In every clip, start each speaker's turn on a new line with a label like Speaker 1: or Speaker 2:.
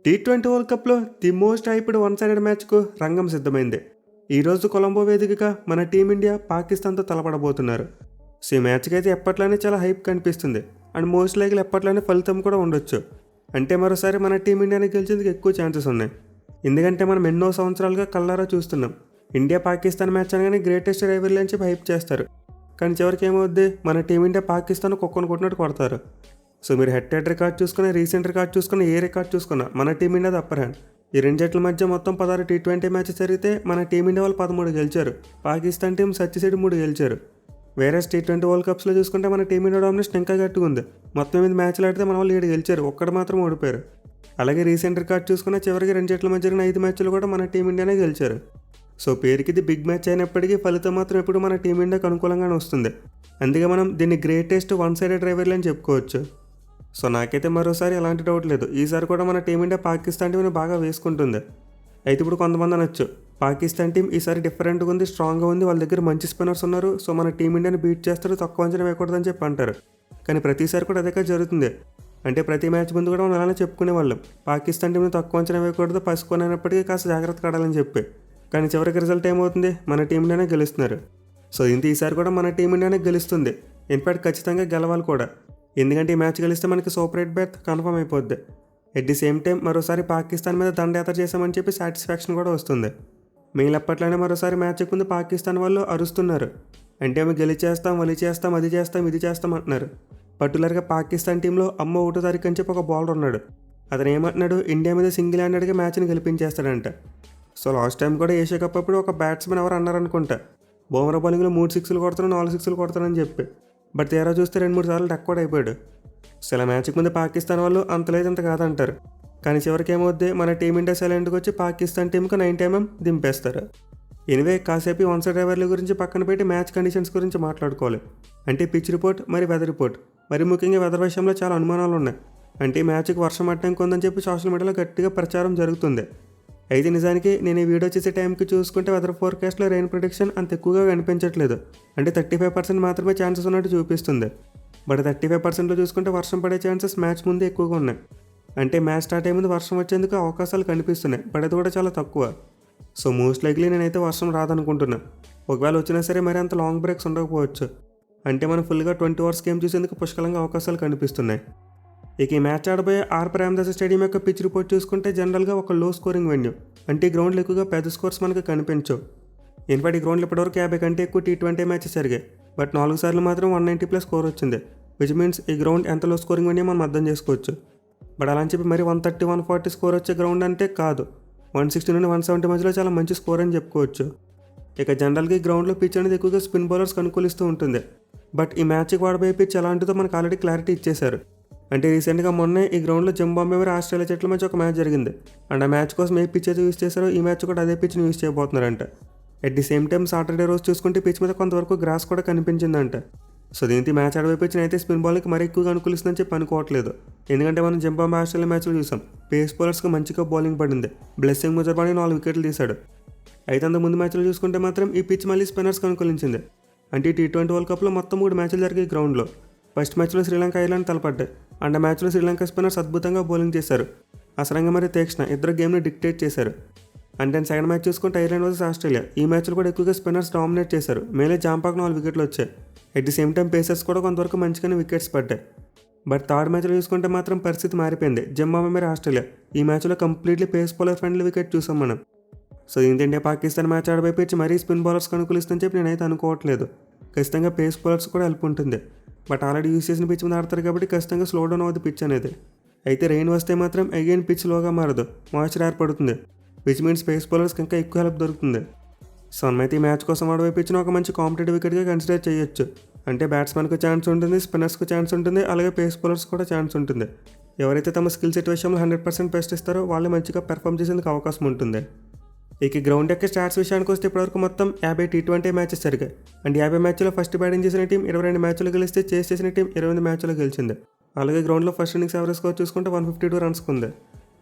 Speaker 1: T20 world కప్లో the most hyped one sided మ్యాచ్కు రంగం సిద్ధమైంది. ఈరోజు కొలంబో వేదికగా మన టీమిండియా పాకిస్తాన్తో తలపడబోతున్నారు. సో ఈ మ్యాచ్కి అయితే ఎప్పట్లోనే చాలా హైప్ కనిపిస్తుంది అండ్ మోస్ట్ లైక్లీ ఎప్పట్లోనే ఫలితం కూడా ఉండొచ్చు. అంటే మరోసారి మన టీమిండియాని గెలిచేందుకు ఎక్కువ ఛాన్సెస్ ఉన్నాయి. ఎందుకంటే మనం ఎన్నో సంవత్సరాలుగా కళ్ళారా చూస్తున్నాం. ఇండియా పాకిస్తాన్ మ్యాచ్ అనగానే గ్రేటెస్ట్ రైవల్రీ అని చెప్పి హైప్ చేస్తారు. కానీ చివరికి ఏమవుద్ది, మన టీమిండియా పాకిస్తాన్ కుక్కను కొట్టినట్టు కొడతారు. సో మీరు హెడ్ రికార్డ్ చూసుకున్న, రీసెంట్ రికార్డ్ చూసుకున్న, ఏ రికార్డ్ చూసుకున్నా మన టీమిండియాది అప్పర్ హ్యాండ్. ఈ రెండు జట్ల మధ్య మొత్తం 16 టీ20 మ్యాచెస్ జరిగితే మన టీమిండియా వాళ్ళు 13 గెలిచారు. పాకిస్తాన్ టీం సచ్చిసైడ్ 3 గెలిచారు. వేరే టీ20 వరల్డ్ కప్స్లో చూసుకుంటే మన టీమిండియా డామినేషన్ ఇంకా గట్టిగా ఉంది. మొత్తం 8 మ్యాచ్లు ఆడితే మన వాళ్ళు 7 గెలిచారు, ఒక్కడు మాత్రం ఓడిపోయారు. అలాగే రీసెంట్ రికార్డ్ చూసుకున్న చివరికి రెండు జట్ల మధ్య జరిగిన 5 మ్యాచ్లు కూడా మన టీమిండియానే గెలిచారు. సో పేరుకి ఇది బిగ్ మ్యాచ్ అయినప్పటికీ ఫలితం మాత్రం ఎప్పుడు మన టీమిండియాకి అనుకూలంగానే వస్తుంది. అందుకే మనం దీన్ని గ్రేటెస్ట్ వన్ సైడెడ్ రైవల్రీ అని చెప్పుకోవచ్చు. సో నాకైతే మరోసారి ఎలాంటి డౌట్ లేదు, ఈసారి కూడా మన టీమిండియా పాకిస్తాన్ టీంని బాగా వేసుకుంటుంది. అయితే ఇప్పుడు కొంతమంది అనొచ్చు, పాకిస్తాన్ టీం ఈసారి డిఫరెంట్గా ఉంది, స్ట్రాంగ్గా ఉంది, వాళ్ళ దగ్గర మంచి స్పిన్నర్స్ ఉన్నారు, సో మన టీమిండియాని బీట్ చేస్తారు, తక్కువ అంచనా వేయకూడదని చెప్పి అంటారు. కానీ ప్రతిసారి కూడా అదే జరుగుతుంది. అంటే ప్రతి మ్యాచ్ ముందు కూడా మనం అలానే చెప్పుకునేవాళ్ళం, పాకిస్తాన్ టీంని తక్కువ అంచనా వేయకూడదు, పసుకొనైనప్పటికీ కాస్త జాగ్రత్త ఆడాలని చెప్పి. కానీ చివరికి రిజల్ట్ ఏమవుతుంది, మన టీమిండియానే గెలుస్తున్నారు. సో ఇంత ఈసారి కూడా మన టీమిండియానే గెలుస్తుంది. ఇన్ఫాక్ట్ ఖచ్చితంగా గెలవాలి కూడా. ఎందుకంటే ఈ మ్యాచ్ గెలిస్తే మనకి సూపర్ 8 బెర్త్ కన్ఫర్మ్ అయిపోద్ది. ఎట్ ది సేమ్ టైం మరోసారి పాకిస్తాన్ మీద దండయాత్ర చేసామని చెప్పి సాటిస్ఫాక్షన్ కూడా వస్తుంది. మెయిన్ ఎప్పట్లోనే మరోసారి మ్యాచ్ ముందు పాకిస్తాన్ వాళ్ళు అరుస్తున్నారు. అంటే మేము గెలిచేస్తాం, వలి చేస్తాం, అది చేస్తాం, ఇది చేస్తాం అంటున్నారు. పర్టికులర్గా పాకిస్తాన్ టీంలో అమ్మ 1వ తారీఖు అని చెప్పి ఒక బౌలర్ ఉన్నాడు. అతను ఏమంటున్నాడు, ఇండియా మీద సింగిల్ హ్యాండెడ్గా మ్యాచ్ని గెలిపించేస్తాడంట. సో లాస్ట్ టైం కూడా ఏషియా కప్ అప్పుడు ఒక బ్యాట్స్మెన్ ఎవరు అన్నారనుకుంటా, బౌమరా బౌలింగ్లో 3 సిక్స్లు కొడతాను, 4 సిక్స్లు కొడతానని చెప్పి. బట్ తీరా చూస్తే 2-3 సార్లు డక్అవుట్ అయిపోయాడు. సో ఇలా మ్యాచ్కి ముందు పాకిస్తాన్ వాళ్ళు అంత లేదంత కాదంటారు. కానీ చివరికి ఏమవుద్ది, మన టీమిండియా సైలెంట్కి వచ్చి పాకిస్తాన్ టీంకి 90 mm దింపేస్తారు. ఎనివే కాసేపు వన్ సైడ్ రైవల్రీ గురించి పక్కన పెట్టి మ్యాచ్ కండిషన్స్ గురించి మాట్లాడుకోవాలి. అంటే పిచ్ రిపోర్ట్, మరి వెదర్ రిపోర్ట్. మరి ముఖ్యంగా వెదర్ విషయంలో చాలా అనుమానాలు ఉన్నాయి. అంటే ఈ మ్యాచ్కి వర్షం అడ్డంకి ఉందని చెప్పి సోషల్ మీడియాలో గట్టిగా ప్రచారం జరుగుతుంది. అయితే నిజానికి నేను ఈ వీడియో చేసే టైంకి చూసుకుంటే వెదర్ ఫోర్కాస్ట్లో రెయిన్ ప్రిడిక్షన్ అంత ఎక్కువగా కనిపించట్లేదు. అంటే 35% మాత్రమే ఛాన్సెస్ ఉన్నట్టు చూపిస్తుంది. బట్ 35%లో చూసుకుంటే వర్షం పడే ఛాన్సెస్ మ్యాచ్ ముందే ఎక్కువగా ఉన్నాయి. అంటే మ్యాచ్ స్టార్ట్ అయ్యే ముందు వర్షం వచ్చేందుకు అవకాశాలు కనిపిస్తున్నాయి, బట్ అది కూడా చాలా తక్కువ. సో మోస్ట్ లైక్లీ నేనైతే వర్షం రాదనుకుంటున్నా. ఒకవేళ వచ్చినా సరే మరి అంత లాంగ్ బ్రేక్స్ ఉండకపోవచ్చు. అంటే మనం ఫుల్గా 20 hours గేమ్ చూసేందుకు పుష్కలంగా అవకాశాలు కనిపిస్తున్నాయి. ఇక ఈ మ్యాచ్ ఆడబోయే ఆర్ ప్రేమదాస స్టేడియం యొక్క పిచ్ రిపోర్ట్ చూసుకుంటే జనరల్గా ఒక లో స్కోరింగ్ వెన్యూ. అంటే ఈ గ్రౌండ్లో ఎక్కువగా పెద్ద స్కోర్స్ మనకు కనిపించవు. ఇన్ఫాక్ట్ ఈ గ్రౌండ్లో ఇప్పటివరకు 50 కంటే ఎక్కువ టీ20 మ్యాచెస్ జరిగాయి. బట్ 4 సార్లు మాత్రం 190+ స్కోర్ వచ్చింది. విచ్ మీన్స్ ఈ గ్రౌండ్ ఎంత లో స్కోరింగ్ వెన్యూ మనం అర్థం చేసుకోవచ్చు. బట్ అలా అని చెప్పి మరి 130, 140 స్కోర్ వచ్చే గ్రౌండ్ అంటే కాదు. 160 నుండి 170 మధ్యలో చాలా మంచి స్కోర్ అని చెప్పుకోవచ్చు. ఇక జనరల్గా ఈ గ్రౌండ్లో పిచ్ అనేది ఎక్కువగా స్పిన్ బౌలర్స్కి అనుకూలిస్తూ ఉంటుంది. బట్ ఈ మ్యాచ్కి వాడబోయే పిచ్ ఎలాంటిదో మనకు ఆల్రెడీ క్లారిటీ ఇచ్చేశారు. అంటే రీసెంట్గా మొన్నే ఈ గ్రౌండ్లో జింబాబ్వే మరి ఆస్ట్రేలియా జట్ల మధ్య ఒక మ్యాచ్ జరిగింది. అండ్ ఆ మ్యాచ్ కోసం ఏ పిచ్ అయితే యూస్ చేశారో ఈ మ్యాచ్ కూడా అదే పిచ్ని యూస్ చేయబోతున్నారంట. At the same time Saturday రోజు చూసుకుంటే పిచ్ మీద కొంతవరకు గ్రాస్ కూడా కనిపించిందంట. సో దీంతో మ్యాచ్ ఆడబోయే పిచ్ని అయితే స్పిన్ బాల్కి మరీ ఎక్కువగా అనుకూలిస్తుందని చెప్పి అనుకోవట్లేదు. ఎందుకంటే మనం జింబాబ్వే ఆస్ట్రేలియా మ్యాచ్లో చూసాం, పేస్ బౌలర్స్కి మంచిగా బౌలింగ్ పడింది. బ్లెస్సింగ్ ముజర్బానీ 4 వికెట్లు తీశాడు. అయితే అంత ముందు మ్యాచ్లో చూసుకుంటే మాత్రం ఈ పిచ్ మళ్ళీ స్పిన్నర్స్కి అనుకూలించింది. అంటే టీ20 వరల్డ్ కప్లో మొత్తం 3 మ్యాచ్లు జరిగాయి గ్రౌండ్లో. ఫస్ట్ మ్యాచ్లో శ్రీలంక, ఐర్లాండ్ తలపడ్డాయి. అండ్ ఆ మ్యాచ్లో శ్రీలంక స్పిన్నర్స్ అద్భుతంగా బౌలింగ్ చేశారు. అసరంగా మరి తీక్షణ ఇద్దరు గేమ్ని డిక్టేట్ చేశారు. అండ్ దెన్ సెకండ్ మ్యాచ్ చూసుకుంటే ఐర్లాండ్ వర్సెస్ ఆస్ట్రేలియా. ఈ మ్యాచ్లో కూడా ఎక్కువగా స్పిన్నర్స్ డామినేట్ చేశారు. మేలే జాంపాక్ 4 వికెట్లు వచ్చాయి. At the same time pacers కూడా కొంతవరకు మంచిగానే వికెట్స్ పడ్డాయి. బట్ థర్డ్ మ్యాచ్లో చూసుకుంటే మాత్రం పరిస్థితి మారిపోయింది. జింబాబ్వే మరి ఆస్ట్రేలియా. ఈ మ్యాచ్లో completely pace bowler friendly wicket చూసాం మనం. సో దీంతో ఇండియా పాకిస్తాన్ మ్యాచ్ ఆడబోయే పిచ్ మరీ స్పిన్ బౌలర్స్కి అనుకూలిస్తుందని చెప్పి నేనైతే అనుకోవట్లేదు. ఖచ్చితంగా పేస్ బౌలర్స్ కూడా హెల్ప్ ఉంటుంది. బట్ ఆల్రెడీ యూస్ చేసిన పిచ్ మీద ఆడతారు కాబట్టి ఖచ్చితంగా స్లో డౌన్ అవుతుంది పిచ్ అనేది. అయితే రెయిన్ వస్తే మాత్రం అగైన్ పిచ్ లోగా మారదు, మాయిశ్చర్ ఏర్పడుతుంది. విచ్ మీన్స్ పేస్ బౌలర్స్కి ఇంకా ఎక్కువ హెల్ప్ దొరుకుతుంది. సో మనమైతే ఈ మ్యాచ్ కోసం ఆడబోయే పిచ్ని ఒక మంచి కాంపిటేటివ్ వికెట్గా కన్సిడర్ చేయొచ్చు. అంటే బ్యాట్స్మెన్కి ఛాన్స్ ఉంటుంది, స్పిన్నర్స్కి ఛాన్స్ ఉంటుంది, అలాగే పేస్ బౌలర్స్ కూడా ఛాన్స్ ఉంటుంది. ఎవరైతే తమ స్కిల్ సెట్ విషయంలో 100% బెస్ట్ ఇస్తారో వాళ్ళే మంచిగా పెర్ఫామ్ చేసేందుకు అవకాశం ఉంటుంది. ఇక గ్రౌండ్ యొక్క స్టాట్స్ విషయానికి వస్తే ఇప్పటివరకు మొత్తం 50 టీ20 మ్యాచెస్ జరిగాయి. అండ్ 50 మ్యాచ్లో ఫస్ట్ బ్యాటింగ్ చేసిన టీం 22 మ్యాచ్లు గెలిస్తే చేస్ చేసిన టీం 28 మ్యాచ్లో గెలిచింది. అలాగే గ్రౌండ్లో ఫస్ట్ ఇన్నింగ్స్ యావరేజ్ స్కోర్ చూసుకుంటే 152 రన్స్కి ఉంది.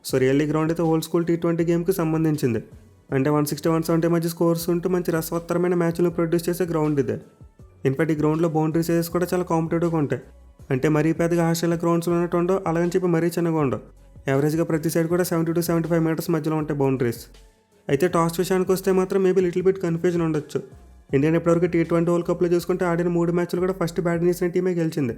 Speaker 1: సో రియల్లీ గ్రౌండ్ అయితే ఓల్డ్ స్కూల్ టీ20 గేమ్కి సంబంధించింది. అంటే 160, 170 మధ్య స్కోర్స్ ఉంటూ మంచి రసవత్తరమైన మ్యాచ్లు ప్రొడ్యూస్ చేసే గ్రౌండ్ ఇదే. ఇన్ఫాక్ట్ ఈ గ్రౌండ్లో బౌండరీ సైజెస్ కూడా చాలా కాంపిటేటివ్గా ఉంటాయి. అంటే మరీ పెద్దగా ఆస్ట్రేలియా గ్రౌండ్స్లో ఉన్నట్టు ఉండవు, అలాగని చెప్పి మరీ చిన్నగా ఉండవు. యావరేజ్గా ప్రతి సైడ్ కూడా 70 to 75 మీటర్స్ మధ్యలో ఉంటాయి బౌండరీస్. అయితే టాస్ విషయానికి వస్తే మాత్రం మేబీ లిటిల్ బిట్ కన్ఫ్యూజన్ ఉండొచ్చు. ఇండియా ఇప్పటివరకు T20 వరల్డ్ కప్లో చూసుకుంటే ఆడిన 3 మ్యాచ్లు కూడా ఫస్ట్ బ్యాటింగ్ చేసిన టీమే గెలిచింది.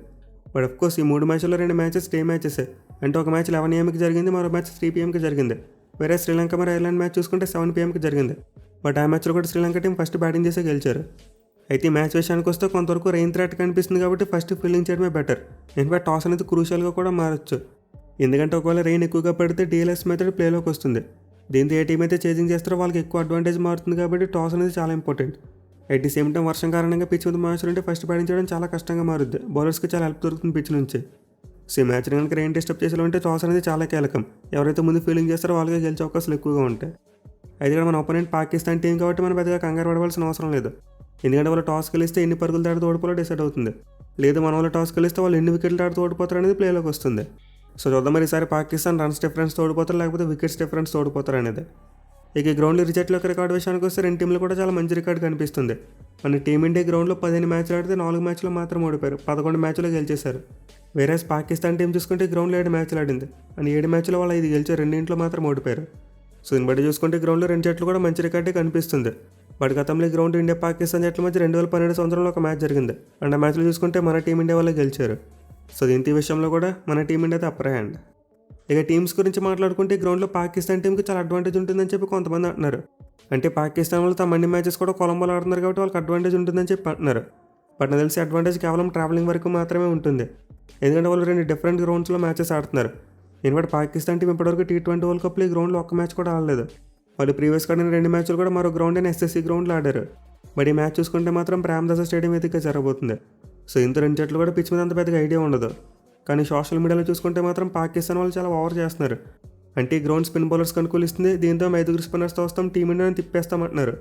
Speaker 1: బట్ అఫ్కోర్స్ ఈ 3 మ్యాచ్ల్లో 2 మ్యాచెస్ డే మ్యాచెసే. అంటే ఒక మ్యాచ్ 11 AM జరిగింది, మరో మ్యాచ్ 3 PM జరిగింది. వేరే శ్రీలంక మరి ఐర్లాండ్ మ్యాచ్ చూసుకుంటే 7 PM జరిగింది. బట్ ఆ మ్యాచ్లో కూడా శ్రీలంక టీం ఫస్ట్ బ్యాటింగ్ చేసే గెలిచారు. అయితే ఈ మ్యాచ్ విషయానికి వస్తే కొంతవరకు రెయిన్ థ్రెట్ కనిపిస్తుంది కాబట్టి ఫస్ట్ ఫీల్డింగ్ చేయడమే బెటర్. ఇన్ఫాక్ట్ టాస్ అనేది క్రూషియల్గా కూడా మారచ్చు. ఎందుకంటే ఒకవేళ రెయిన్ ఎక్కువగా పడితే DLS మెథడ్ ప్లేలోకి వస్తుంది. దీంతో ఏ టీం అయితే చేజింగ్ చేస్తారో వాళ్ళకి ఎక్కువ అడ్వాంటేజ్ మారుతుంది కాబట్టి టాస్ అనేది చాలా important. At the same time వర్షం కారణంగా పిచ్ మీద మ్యాచ్లు ఉంటే ఫస్ట్ బ్యాటింగ్ చేయడం చాలా కష్టంగా మారుద్ది. బౌలర్స్కి చాలా హెల్ప్ దొరుకుతుంది పిచ్ నుంచి. సో ఈ మ్యాచ్ కనుక రెయిన్ డిస్టర్బ్ చేసేలా ఉంటే టాస్ అనేది చాలా కీలకం. ఎవరైతే ముందు ఫీల్డింగ్ చేస్తారో వాళ్ళకే గెలిచే అవకాశాలు ఎక్కువగా ఉంటాయి. అయితే ఇక్కడ మన ఒపోనెంట్ పాకిస్తాన్ టీం కాబట్టి మనం పెద్దగా కంగారు పడవలసిన అవసరం లేదు. ఎందుకంటే వాళ్ళు టాస్ గెలిస్తే ఎన్ని పరుగులు దాడితో ఓడిపోలో డిసైడ్ అవుతుంది. లేదు మన వాళ్ళు టాస్ గెలిస్తే వాళ్ళు ఎన్ని వికెట్లు దాడితో ఓడిపోతారు అనేది ప్లేలోకి వస్తుంది. సో చూద్దాం మరి ఈసారి పాకిస్తాన్ రన్స్ డిఫరెన్స్ ఓడిపోతారు లేకపోతే వికెట్స్ డిఫరెన్స్ ఓడిపోతారు అనేది. ఇక ఈ గ్రౌండ్లో రిజల్ట్లో రికార్డు విషయానికి వస్తే 2 టీంలు కూడా చాలా మంచి రికార్డు కనిపిస్తుంది. మన టీమిండియా గ్రౌండ్లో 15 మ్యాచ్లు ఆడితే 4 మ్యాచ్లో మాత్రం ఓడిపోయారు, 11 మ్యాచ్లో గెలిచేశారు. వేరే పాకిస్తాన్ టీం చూసుకుంటే గ్రౌండ్లో 7 మ్యాచ్లు ఆడింది అని 7 మ్యాచ్లో వాళ్ళు 5 గెలిచారు, 2 మాత్రం ఓడిపోయారు. సో దీన్ని బట్టి చూసుకుంటే గ్రౌండ్లో 2 జట్లు కూడా మంచి రికార్డే కనిపిస్తుంది. బట్ గతంలో గ్రౌండ్ ఇండియా పాకిస్తాన్ జట్ల మధ్య 2012 సంవత్సరంలో ఒక మ్యాచ్ జరిగింది అండ్ ఆ మ్యాచ్లో చూసుకుంటే మన టీమిండియా వాళ్ళే గెలిచారు. సో దీంతో ఈ విషయంలో కూడా మన టీమిండియా అప్పర్ హ్యాండ్. ఇక టీమ్స్ గురించి మాట్లాడుకుంటే గ్రౌండ్లో పాకిస్తాన్ టీంకి చాలా అడ్వాంటేజ్ ఉంటుందని చెప్పి కొంతమంది అంటున్నారు. అంటే పాకిస్తాన్ వాళ్ళు తమ అన్ని మ్యాచెస్ కూడా కొలంబోలో ఆడుతున్నారు కాబట్టి వాళ్ళకి అడ్వాంటేజ్ ఉంటుందని చెప్పి అంటున్నారు. బట్ నాకు తెలిసి అడ్వాంటేజ్ కేవలం ట్రావెలింగ్ వరకు మాత్రమే ఉంటుంది. ఎందుకంటే వాళ్ళు 2 డిఫరెంట్ గ్రౌండ్స్లో మ్యాచెస్ ఆడుతున్నారు. ఇన్ఫాక్ట్ పాకిస్తాన్ టీం ఇప్పటివరకు T20 వరల్డ్ కప్లో ఈ గ్రౌండ్లో ఒక్క మ్యాచ్ కూడా ఆడలేదు. వాళ్ళు ప్రీవియస్గా ఆడిన 2 మ్యాచ్లు కూడా మరో గ్రౌండ్ అయిన SSC గ్రౌండ్లో ఆడారు. బట్ ఈ మ్యాచ్ చూసుకుంటే మాత్రం ప్రేమదాస స్టేడియం ఎదురుగా జరగబోతుంది. సో ఇంత 2 జట్లు కూడా పిచ్ మీద అంత పెద్దగా ఐడియా ఉండదు. కానీ సోషల్ మీడియాలో చూసుకుంటే మాత్రం పాకిస్తాన్ వాళ్ళు చాలా ఓవర్ చేస్తున్నారు. అంటే ఈ గ్రౌండ్ స్పిన్ బౌలర్స్కి అనుకూలిస్తుంది, దీంతో 5 స్పిన్నర్స్తో వస్తాం టీమిండియాని తిప్పేస్తామంటున్నారు.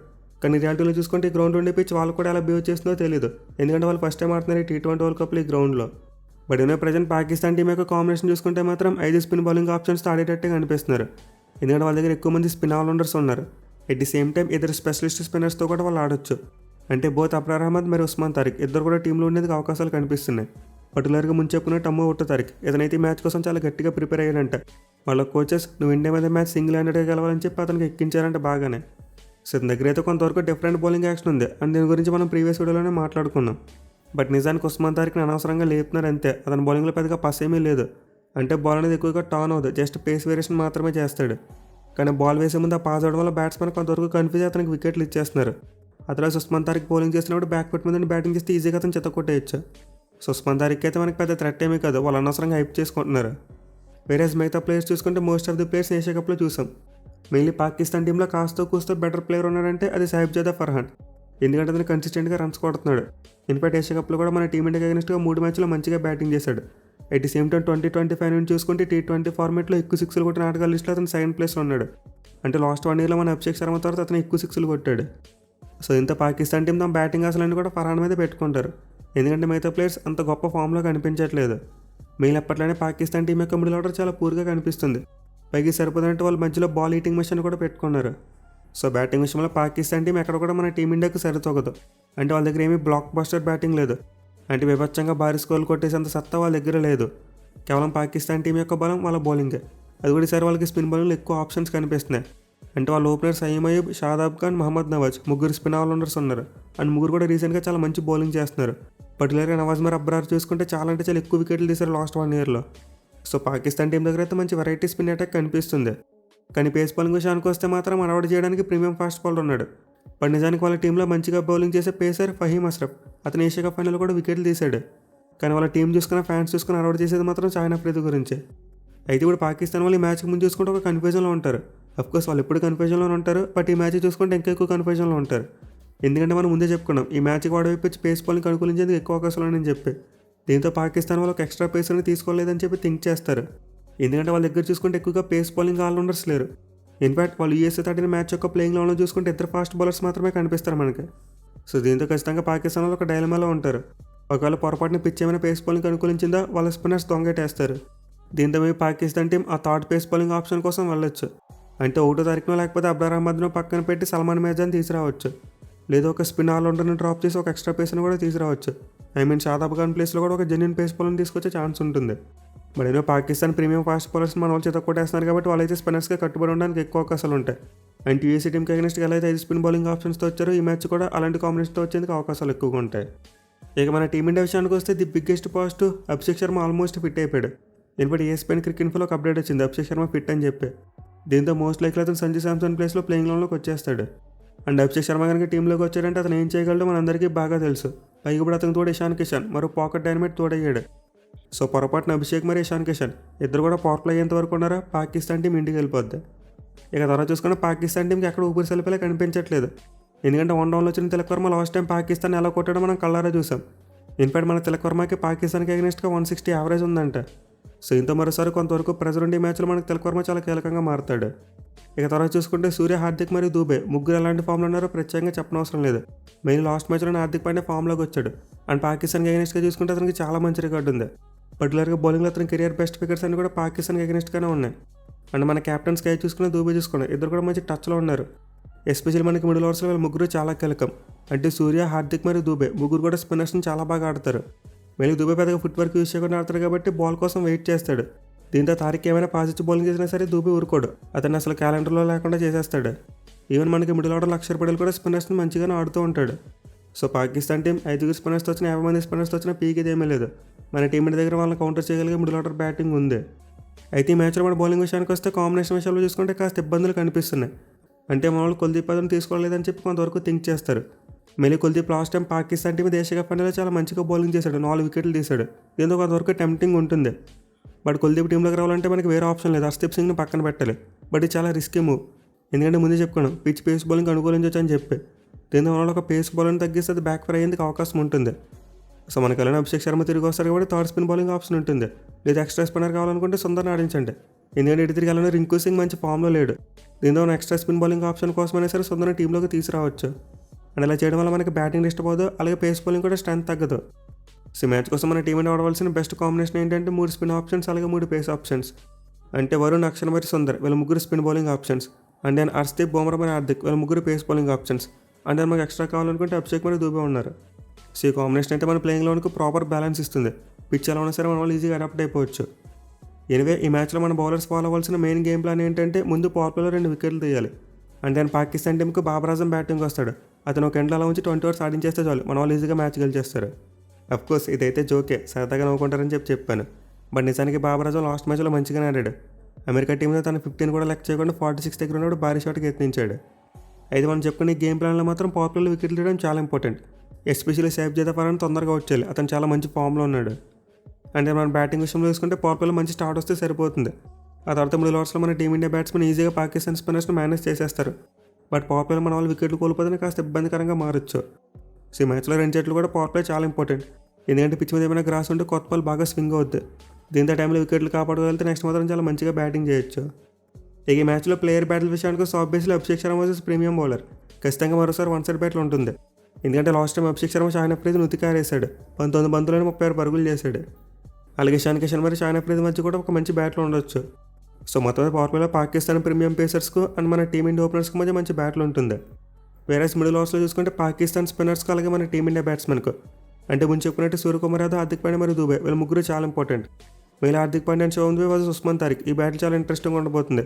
Speaker 1: కానీ రియాలిటీలో చూసుకుంటే ఈ గ్రౌండ్ ఉండే పిచ్ వాళ్ళు కూడా ఎలా బిహేవ్ చేస్తుందో తెలియదు. ఎందుకంటే వాళ్ళు ఫస్ట్ టైం ఆడుతున్నారు ఈ T20 వరల్డ్ కప్లో ఈ గ్రౌండ్లో. బట్ ఏమైనా ప్రజెంట్ పాకిస్తాన్ టీం యొక్క కాంబినేషన్ చూసుకుంటే మాత్రం 5 స్పిన్ బౌలింగ్ ఆప్షన్స్తో ఆడేటట్టే కనిపిస్తున్నారు. ఎందుకంటే వాళ్ళ దగ్గర ఎక్కువ మంది స్పిన్ ఆల్రౌండర్స్ ఉన్నారు. ఎట్ ది సేమ్ టైం ఇద్దరు స్పెషలిస్ట్ స్పిన్నర్స్తో కూడా వాళ్ళు ఆడొచ్చు. అంటే బోత్ అబ్రార్ అహ్మద్ మరియు ఉస్మాన్ తారిక్ ఇద్దరు కూడా టీంలో ఉండేందుకు అవకాశాలు కనిపిస్తున్నాయి. పర్టికులర్గా ముందు చెప్పుకున్నట్టు అమ్మో ఒట్టు తారిక్ ఇతనైతే ఈ మ్యాచ్ కోసం చాలా గట్టిగా ప్రిపేర్ అయ్యాడంట. వాళ్ళ కోచెస్ నువ్వు ఇండియా మీద మ్యాచ్ సింగిల్ హ్యాండెడ్గా గెలవాలని చెప్పి అతనికి ఎక్కించారంట బాగానే. సో ఇతని దగ్గర అయితే కొంతవరకు డిఫరెంట్ బౌలింగ్ యాక్షన్ ఉంది అండ్ దీని గురించి మనం ప్రీవియస్ వీడియోలోనే మాట్లాడుకున్నాం. బట్ నిజానికి ఉస్మాన్ తారిక్ని అనవసరంగా లేపుతున్నారు అంతే. అతని బౌలింగ్లో పెద్దగా పస్ ఏమీ లేదు. అంటే బాల్ అనేది ఎక్కువగా టర్న్ అవ్వదు, జస్ట్ పేస్ వేరియేషన్ మాత్రమే చేస్తాడు. కానీ బాల్ వేసే ముందు ఆ పాస్ అవడం వల్ల బ్యాట్స్మెన్ కొంతవరకు కన్ఫ్యూజ్ అతనికి వికెట్లు ఇచ్చేస్తున్నారు. అతను ఉస్మాన్ తారిక్ బౌలింగ్ చేసినప్పుడు బ్యాక్ ఫుట్ మీద బ్యాటింగ్ చేస్తే ఈజీగా అతను చెత్త కొట్టేయచ్చు. సో ఉస్మాన్ తారిక్ అయితే మనకి పెద్ద థ్రెట్ ఏమీ కాదు, వాళ్ళు అనవసరంగా హైప్ చేసుకుంటున్నారు. వేరే మిగతా ప్లేయర్స్ చూసుకుంటే most of the players Asia కప్లో చూసాం. మెయిన్లీ పాకిస్తాన్ టీంలో కాస్తో కూస్తో బెటర్ ప్లేయర్ ఉన్నాడంటే అది సాహిబ్జాదా ఫర్హాన్. ఎందుకంటే అతను కన్సిస్టెంట్గా రన్స్ కొడుతున్నాడు. ఇన్ఫాక్ట్ ఏషియా కప్లో కూడా మన టీమిండియాకి అగెన్స్ట్గా 3 మ్యాచ్లో మంచిగా బ్యాటింగ్ చేశాడు. ఎట్ ది సేమ్ టైం 2025 నుంచి చూసుకుంటే T20 ఫార్మేట్లో ఎక్కువ 6లు కొట్టిన ఆటగాళ్ళ లిస్టులో అతను 2nd ప్లేస్లో ఉన్నాడు. అంటే లాస్ట్ 1 ఇయర్లో మన అభిషేక్ శర్మ తర్వాత అతను ఎక్కువ 6లు కొట్టాడు. సో ఇంత పాకిస్తాన్ టీం తమ బ్యాటింగ్ ఆశలన్నీ కూడా ఫర్హాన్ మీద పెట్టుకుంటారు. ఎందుకంటే మిగతా ప్లేయర్స్ అంత గొప్ప ఫామ్లో కనిపించట్లేదు. మెయిన్ ఎప్పట్లోనే పాకిస్తాన్ టీం యొక్క మిడిల్ ఆర్డర్ చాలా పూర్గా కనిపిస్తుంది. పైకి సరిపోదంటే వాళ్ళు మధ్యలో బాల్ ఈటింగ్ మెషిన్ కూడా పెట్టుకున్నారు. సో బ్యాటింగ్ విషయంలో పాకిస్తాన్ టీం ఎక్కడ కూడా మన టీమిండియాకి సరితోగదు. అంటే వాళ్ళ దగ్గర ఏమీ బ్లాక్ బస్టర్ బ్యాటింగ్ లేదు. అంటే విభత్సంగా భారీ స్కోర్లు కొట్టేసేంత సత్తా వాళ్ళ దగ్గర లేదు. కేవలం పాకిస్తాన్ టీం యొక్క బలం వాళ్ళ బౌలింగే. అది కూడా ఈసారి వాళ్ళకి స్పిన్ బౌలింగ్లో ఎక్కువ ఆప్షన్స్ కనిపిస్తున్నాయి. అంటే వాళ్ళ openers Saim Ayub, Shadab Khan, Mohammad Nawaz 3 spin allrounders ఉన్నారు. అండ్ 3 కూడా రీసెంట్గా చాలా మంచి బౌలింగ్ చేస్తున్నారు. పర్టికులర్గా నవాజ్ మరి అబ్రార్ చూసుకుంటే చాలా ఎక్కువ వికెట్లు తీశారు లాస్ట్ 1 ఇయర్లో. సో పాకిస్తాన్ టీం దగ్గర అయితే మంచి వెరైటీ స్పిన్ అటాక్ కనిపిస్తుంది. కానీ పేస్ బౌలింగ్ విషయానికి వస్తే మాత్రం అలవాటు చేయడానికి ప్రీమియం ఫాస్ట్ బౌలర్ ఉన్నాడు. బట్ నిజానికి వాళ్ళ టీంలో మంచిగా బౌలింగ్ చేసే పేసర్ ఫహీమ్ అష్రఫ్. అతను ఏషియా కప్ ఫైనల్ కూడా వికెట్లు తీశాడు. కానీ వాళ్ళ టీం చూసుకున్న ఫ్యాన్స్ చూసుకుని అలవాటు చేసేది మాత్రం షాహిన్ అఫ్రిది గురించే. అయితే ఇప్పుడు పాకిస్తాన్ వాళ్ళు ఈ మ్యాచ్కి ముందు చూసుకుంటే ఒక కన్ఫ్యూజన్లో ఉంటారు. అఫ్కోర్స్ వాళ్ళు ఎప్పుడు కన్ఫ్యూజన్లో ఉంటారు, బట్ ఈ మ్యాచ్ చూసుకుంటే ఇంకా ఎక్కువ కన్ఫ్యూజన్లో ఉంటారు. ఎందుకంటే మనం ముందే చెప్పుకున్నాం ఈ మ్యాచ్కి వాడవైపు పేస్ బౌలింగ్ అనుకూలించేందుకు ఎక్కువ అవకాశాలు అని చెప్పి. దీంతో పాకిస్తాన్ వాళ్ళు ఒక ఎక్స్ట్రా పేసర్ని తీసుకోలేదని చెప్పి థింక్ చేస్తారు. ఎందుకంటే వాళ్ళ దగ్గర చూసుకుంటే ఎక్కువగా పేస్ బౌలింగ్ ఆల్రౌండర్స్ లేరు. ఇన్ఫాక్ట్ వాళ్ళు యూఎస్ఏ ఆడిన మ్యాచ్ యొక్క ప్లేయింగ్ లెవెల్లో చూసుకుంటే 2 ఫాస్ట్ బౌలర్స్ మాత్రమే కనిపిస్తారు మనకి. సో దీంతో ఖచ్చితంగా పాకిస్తాన్ వాళ్ళు ఒక డైలమాలో ఉంటారు. ఒకవేళ పొరపాటున పిచ్ ఏమైనా పేస్ బౌలింగ్ అనుకూలించిందా వాళ్ళ స్పిన్నర్స్ దొంగటేస్తారు. దీంతో మేము పాకిస్తాన్ టీం ఆ థర్డ్ పేస్ బౌలింగ్ ఆప్షన్ కోసం వెళ్ళొచ్చు. అంటే 1వ తారీఖునో లేకపోతే అబ్రార్ అహ్మద్ను పక్కన పెట్టి సల్మాన్ మిర్జాని తీసుకురావచ్చు. లేదా ఒక స్పిన్ ఆల్రౌండర్ని డ్రాప్ చేసి ఒక ఎక్స్ట్రా పేస్ని కూడా తీసుకురావచ్చు. షాదాబ్ ఖాన్ ప్లేస్లో కూడా ఒక జెన్యూన్ పేస్ బౌలర్ని తీసుకొచ్చే ఛాన్స్ ఉంటుంది. మరి ఏదో పాకిస్తాన్ ప్రీమియం ఫాస్ట్ బౌలర్స్ మన వాళ్ళు చేత కొట్టేస్తున్నారు కాబట్టి వాళ్ళైతే స్పిన్నర్స్గా కట్టుబడి ఉండడానికి ఎక్కువ అవకాశాలు ఉంటాయి. అండ్ టీఎస్సీ టీంకి అగెన్స్ట్గా ఎలా అయితే 5 స్పిన్ బౌలింగ్ ఆప్షన్స్తో వచ్చారో ఈ మ్యాచ్ కూడా అలాంటి కాంబినేషన్తో వచ్చేందుకు అవకాశాలు ఎక్కువగా ఉంటాయి. ఇక మన టీమిండియా విషయానికి వస్తే the biggest positive Abhishek Sharma almost fit అయిపోయాడు. ఇన్పటి ESPN క్రికెట్ ఇన్ఫోలో ఒక అప్డేట్ వచ్చింది అభిషేక్ శర్మ ఫిట్ అని చెప్పి. దీంతో మోస్ట్ లైక్లీ అతను సంజు శాంసన్ ప్లేస్లో ప్లేయింగ్ లోన్లోకి వచ్చేస్తాడు. అండ్ అభిషేక్ శర్మ కనుక టీంలోకి వచ్చాడంటే అతను ఏం చేయగలడో మనందరికీ బాగా తెలుసు. పైగా ఇప్పుడు అతను తోడు ఇషాన్ కిషన్ మరో పాకెట్ డైనమైట్ తోడయ్యాడు. సో పొరపాటున అభిషేక్ మరి ఇషాన్ కిషన్ ఇద్దరు కూడా పవర్ ప్లే అయ్యేంత వరకు ఉన్నారా పాకిస్తాన్ టీం ఇంటికి వెళ్ళిపోద్ది. ఇక తర్వాత చూసుకుంటే పాకిస్తాన్ టీంకి ఎక్కడ ఊపిరి సలిపేలా కనిపించట్లేదు. ఎందుకంటే 1 డౌన్లో వచ్చిన తిలక్ వర్మ లాస్ట్ టైం పాకిస్తాన్ ఎలా కొట్టాడో మనం కళ్ళారా చూసాం. ఇన్ఫాక్ట్ మన తిలక్ వర్మకి పాకిస్తాన్కి అగెన్స్ట్గా 160 యావరేజ్ ఉందంట. సో ఇంత మరోసారి కొంతవరకు ప్రెజర్ ఉండే మ్యాచ్లో మనకు తిలక్ వర్మ చాలా కీలకంగా మారుతాడు. ఇక తర్వాత చూసుకుంటే సూర్య, హార్దిక్ మరియు దూబే ముగ్గురు ఎలాంటి ఫామ్లో ఉన్నారో ప్రత్యేకంగా చెప్పనవసరం లేదు. మెయిన్ లాస్ట్ మ్యాచ్లో హార్దిక్ పాండ్యా ఫామ్లోకి వచ్చాడు. అండ్ పాకిస్తాన్కి అగెన్స్ట్గా చూసుకుంటే అతనికి చాలా మంచి రికార్డు ఉంది. పర్టికులర్గా బౌలింగ్లో అతని కెరియర్ బెస్ట్ వికెట్స్ అన్ని కూడా పాకిస్తాన్కి అగెన్స్ట్గానే ఉన్నాయి. అండ్ మన కెప్టెన్ స్కై చూసుకుని దూబే చూసుకున్నాం, ఇద్దరు కూడా మంచి టచ్లో ఉన్నారు. ఎస్పెషల్లీ మనకి మిడిల్ ఓవర్స్లో వీళ్ళు ముగ్గురు చాలా కీలకం. అంటే సూర్య, హార్దిక్ మరియు దూబే ముగ్గురు కూడా స్పిన్నర్స్ని చాలా బాగా ఆడతారు. మళ్ళీ దూబే పెద్దగా ఫుట్ వర్క్ యూస్ చేయకుండా ఆడతారు కాబట్టి బాల్ కోసం వెయిట్ చేస్తాడు. దీంతో తారిక్ ఏమైనా పాజిటివ్ బౌలింగ్ చేసినా సరే దూబే ఊరుకోడు, అతన్ని అసలు క్యాలెండర్లో లేకుండా చేసేస్తాడు. ఈవెన్ మనకి మిడిల్ ఆర్డర్ అక్షర్ పటేల్ కూడా స్పిన్నర్స్ని మంచిగానే ఆడుతూ ఉంటాడు. సో పాకిస్తాన్ టీం 5 స్పిన్నర్స్తో వచ్చిన 50 మంది స్పిన్నర్స్తో వచ్చిన పీకేది ఏమీ లేదు. మన టీం దగ్గర వాళ్ళని కౌంటర్ చేయగలిగే మిడిల్ ఆర్డర్ బ్యాటింగ్ ఉంది. అయితే ఈ మ్యాచ్లో మన బౌలింగ్ విషయానికి వస్తే కాంబినేషన్ విషయాల్లో చూసుకుంటే కాస్త ఇబ్బందులు కనిపిస్తున్నాయి. అంటే మన వాళ్ళు కుల్దీప్ యాదవ్ని తీసుకోలేదని చెప్పి కొంతవరకు థింక్ చేస్తారు. మళ్ళీ Kuldeep last time Pakistan team దేశ కప్ ఫైనల్లో చాలా మంచిగా బౌలింగ్ చేశాడు, 4 వికెట్లు తీశాడు. దీంతో కొంతవరకు టెంప్టింగ్ ఉంటుంది. బట్ కుల్దీప్ టీంలోకి రావాలంటే మనకి వేరే ఆప్షన్ లేదు, హర్షదీప్ సింగ్ని పక్కన పెట్టాలి. బట్ ఇది చాలా రిస్కీ మూవ్. ఎందుకంటే ముందే చెప్పుకోను పిచ్ పేస్ బౌలింగ్ అనుకూలించవచ్చు అని చెప్పి. దీంతో మన ఒక పేస్ బౌలింగ్ తగ్గిస్తే అది బ్యాక్ ఫైర్ అయ్యేందుకు అవకాశం ఉంటుంది. సో మనకి వెళ్ళిన అభిషేక్ శర్మ తిరిగి వస్తారు కాబట్టి థర్డ్ స్పిన్ బౌలింగ్ ఆప్షన్ ఉంటుంది. లేదా ఎక్స్ట్రా స్పిన్నర్ కావాలనుకుంటే సుందర్ని ఆడించండి. ఎందుకంటే ఇటు తిరిగి వెళ్ళిన రింకు సింగ్ మంచి ఫామ్లో లేడు. దీంతో మన ఎక్స్ట్రా స్పిన్ బౌలింగ్ ఆప్షన్ కోసమైనా సరే సుందర్ని టీంలోకి తీసుకురావచ్చు. అండ్ ఇలా చేయడం వల్ల మనకి బ్యాటింగ్ డిస్టర్బ్ అవ్వదు, అలాగే పేస్ బౌలింగ్ కూడా స్ట్రెంత్ తగ్గదు. సో మ్యాచ్ కోసం మన టీం ఆడవలసిన బెస్ట్ కాంబినేషన్ ఏంటంటే 3 స్పిన్ ఆప్షన్స్ అలాగే 3 పేస్ ఆప్షన్స్. అంటే వరుణ్, అక్షర్ మరియు సుందర్ వీళ్ళ ముగ్గురు spin bowling options. And then Harshdeep, Bumrah మరియు హార్దిక్ వీళ్ళ ముగ్గురు pace bowling options. And then మనకు ఎక్స్ట్రా కావాలనుకుంటే అభిషేక్ మరియు దూబే ఉన్నారు. సో ఈ కాంబినేషన్ అయితే మన ప్లేయింగ్ లోన్కి ప్రాపర్ బ్యాలెన్స్ ఇస్తుంది. పిచ్ ఎలా ఉన్నా సరే మన వాళ్ళు ఈజీగా అడాప్ట్ అయిపోవచ్చు. ఎనివే ఈ మ్యాచ్లో మన బౌలర్స్ ఫాలో అవ్వాల్సిన మెయిన్ గేమ్ ప్లాన్ ఏంటంటే ముందు పవర్ ప్లేలో 2 వికెట్లు తీయాలి. అండ్ దెన్ పాకిస్తాన్ టీంకి బాబర్ ఆజం బ్యాటింగ్ వస్తాడు. అతను ఒక ఎండ్లో అలా ఉంచి 20 ఓవర్స్ ఆడించేస్తే చాలు, మన వాళ్ళు ఈజీగా మ్యాచ్ గెలిచేస్తారు. అఫ్కోర్స్ ఇదైతే జోకే, సరదాగా నవ్వుకుంటారని చెప్పాను. బట్ నిజానికి బాబర్ ఆజం లాస్ట్ మ్యాచ్లో మంచిగానే ఆడాడు. అమెరికా టీంలో తన 15 కూడా లెక్క చేయకుండా 46 దగ్గర ఉన్నప్పుడు భారీ షాట్కి యత్నించాడు. అయితే మనం చెప్పుకునే గేమ్ ప్లాన్లో మాత్రం పవర్ ప్లేలో వికెట్లు తీయడం చాలా ఇంపార్టెంట్. ఎస్పెషల్లీ సేఫ్ చేత ఫరాన్ తొందరగా అవుట్ చేయాలి, అతను చాలా మంచి ఫామ్లో ఉన్నాడు. అంటే మన బ్యాటింగ్ విషయంలో చూసుకుంటే పవర్ ప్లేలో మంచి స్టార్ట్ వస్తే సరిపోతుంది. ఆ తర్వాత మిడిల్ ఓవర్స్లో మన టీమిండియా బ్యాట్స్మెన్ ఈజీగా పాకిస్తాన్ స్పిన్నర్స్ని మేనేజ్ చేసేస్తారు. బట్ పవర్ ప్లేలో మన వాళ్ళు వికెట్లు కోల్పోతే కాస్త ఇబ్బందికరంగా మారచ్చు. సో ఈ మ్యాచ్లో 2 జట్లు కూడా పవర్ ప్లే చాలా ఇంపార్టెంట్. ఎందుకంటే పిచ్ మీద ఏమైనా గ్రాస్ ఉంటే కొత్త బాల్ బాగా స్వింగ్ అవుద్ది. దీంతో టైంలో వికెట్లు కాపాడగలిగితే నెక్స్ట్ మాత్రం చాలా మంచిగా బ్యాటింగ్ చేయొచ్చు. ఇక ఈ మ్యాచ్లో ప్లేయర్ బ్యాటిల్ విషయానికి సాఫ్ట్ బేస్లో Abhishek Sharma versus premium bowler ఖచ్చితంగా మరోసారి 1 సైడ్ బ్యాట్లు ఉంటుంది. ఎందుకంటే లాస్ట్ టైం అభిషేక్ శర్మ షాహిన్ అఫ్రీదిని ఉతికారేశాడు, 19 బంతులను 36 పరుగులు చేశాడు. అలాగే ఇషాన్ కిషన్ మరియు షాహిన్ అఫ్రీది మధ్య కూడా ఒక మంచి బ్యాట్లు ఉండొచ్చు. సో మొత్తం పవర్ ప్లేలో పాకిస్తాన్ ప్రీమియం పేసర్స్కు అండ్ మన టీమిండియా ఓపెనర్స్కి మధ్య మంచి బ్యాట్లు ఉంటుంది. వేరే మిడిల్ ఓవర్స్లో చూసుకుంటే పాకిస్తాన్ స్పిన్నర్స్కి అలాగే మన టీమిండియా బ్యాట్స్మెన్కు అంటే ముందు చెప్పుకున్నట్టు సూర్యకుమార్ యాదవ్, హార్దిక్ పాండ్యా మరియు దూబే వీళ్ళ ముగ్గురు చాలా ఇంపార్టెంట్. వీళ్ళ హార్దిక్ పాండ్యా అండ్ శోభన్ దూబే వర్సెస్ ఉస్మాన్ తారిక్ ఈ బ్యాటిల్ చాలా ఇంట్రెస్టింగ్గా ఉండబోతుంది.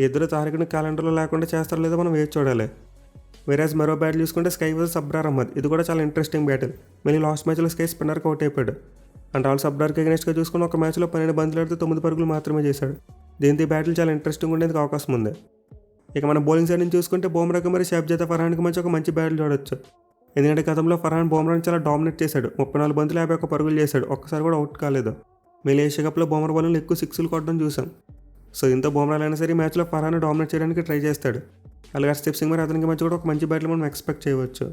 Speaker 1: ఇద్దరు తారిక్ని క్యాలెండర్లో లేకుండా చేస్తారో లేదో మనం వేచి చూడాలి. వేరేజ్ మరో బ్యాటిల్ చూసుకుంటే స్కై వర్సెస్ సబ్రార్ అహ్మద్, ఇది కూడా చాలా ఇంట్రెస్టింగ్ బ్యాటిల్. మళ్ళీ లాస్ట్ మ్యాచ్లో స్కై స్పిన్నర్కి అవుట్ అయిపోయాడు. అండ్ ఆల్ సబ్రార్కి అగెన్స్ట్గా చూసుకుని ఒక మ్యాచ్లో 12 బంతులు ఆడితే 9 పరుగులు మాత్రమే చేశాడు. దీంతో ఈ బ్యాటిల్ చాలా ఇంట్రెస్టింగ్ ఉండేందుకు అవకాశం ఉంది. ఇక మన బౌలింగ్ సైడ్ నుంచి చూసుకుంటే బుమ్రాకి మరియు షేబ్ చేత ఫర్హాన్కి మధ్య ఒక మంచి బ్యాటిల్ చూడొచ్చు. ఎందుకంటే గతంలో ఫర్హాన్ బుమ్రాని చాలా డామినేట్ చేశాడు, 34 బంతులు 51 పరుగులు చేశాడు, ఒక్కసారి కూడా అవుట్ కాలేదు. మళ్ళీ ఏషియా కప్లో బుమ్రా బౌలింగ్లో ఎక్కువ 6లు కొట్టడం చూసాం. సో ఇంత బుమ్రా అయినా సరే ఈ మ్యాచ్లో ఫర్హాన్ డామినేట్ చేయడానికి ట్రై చేస్తాడు. అలాగే హర్షదీప్ సింగ్ మరి అతనికి మధ్య కూడా ఒక మంచి బ్యాటిల్ మనం ఎక్స్పెక్ట్ చేయవచ్చు.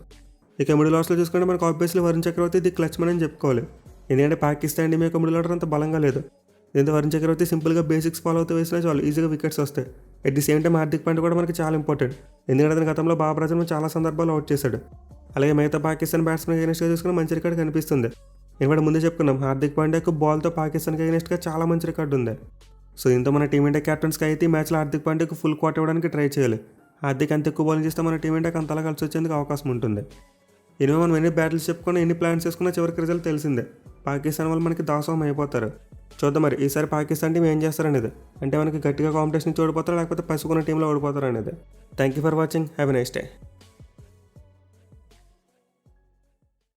Speaker 1: ఇక మిడిల్ ఓవర్స్లో చూసుకుంటే మనకు ఆబ్వియస్లీ వరుణ్ చక్రవర్తి ది క్లచ్మన్ అని చెప్పుకోవాలి. ఎందుకంటే పాకిస్తాన్ టీం యొక్క మిడిల్ ఆర్డర్ అంత బలంగా లేదు. దీంతో వరుణ్ చక్రవర్తి సింపుల్గా బేసిక్స్ ఫాలో అవుతూ వేసినా చాలా ఈజీగా వికెట్స్ వస్తాయి. At the same time Hardik Pandya కూడా మనకి చాలా ఇంపార్టెంట్. ఎందుకంటే అతని గతంలో బాబర్ ఆజం చాలా సందర్భాలు అవుట్ చేశాడు. అలాగే మిగతా పాకిస్తాన్ బ్యాట్స్మెన్ అగెన్స్ట్గా చూసుకుని మంచి రికార్డు కనిపిస్తుంది. ఎందుకంటే ముందే చెప్పుకున్నాం హార్దిక్ పాండ్యాకు బాల్తో పాకిస్తాన్కి అగెన్స్ట్గా చాలా మంచి రికార్డు ఉంది. సో ఇంత మన టీమిండియా క్యాప్టెన్స్కి అయితే ఈ మ్యాచ్లో హార్దిక్ పాండ్యాకు ఫుల్ క్వాట్ ఇవ్వడానికి ట్రై చేయాలి. హార్దిక్ అంత ఎక్కువ బౌలింగ్ చేస్తే మన టీమిండియాకి అంతలా కలిసి వచ్చేందుకు అవకాశం ఉంటుంది. ఎనిమిది మనం ఎన్ని బ్యాటిల్స్ చెప్పుకున్నా ఎన్ని ప్లాన్స్ చేసుకున్నా చివరికి రిజల్ట్ తెలిసిందే. పాకిస్తాన్ వాళ్ళు మనకి దాసోహం అయిపోతారు. చూద్దాం మరి ఈసారి పాకిస్తాన్ టీం ఏం చేస్తారనేది. అంటే మనకి గట్టిగా కాంపిటీషన్ ఓడిపోతారా లేకపోతే పసుకున్న టీంలో ఓడిపోతారా అనేది. Thank you for watching. Have a nice day.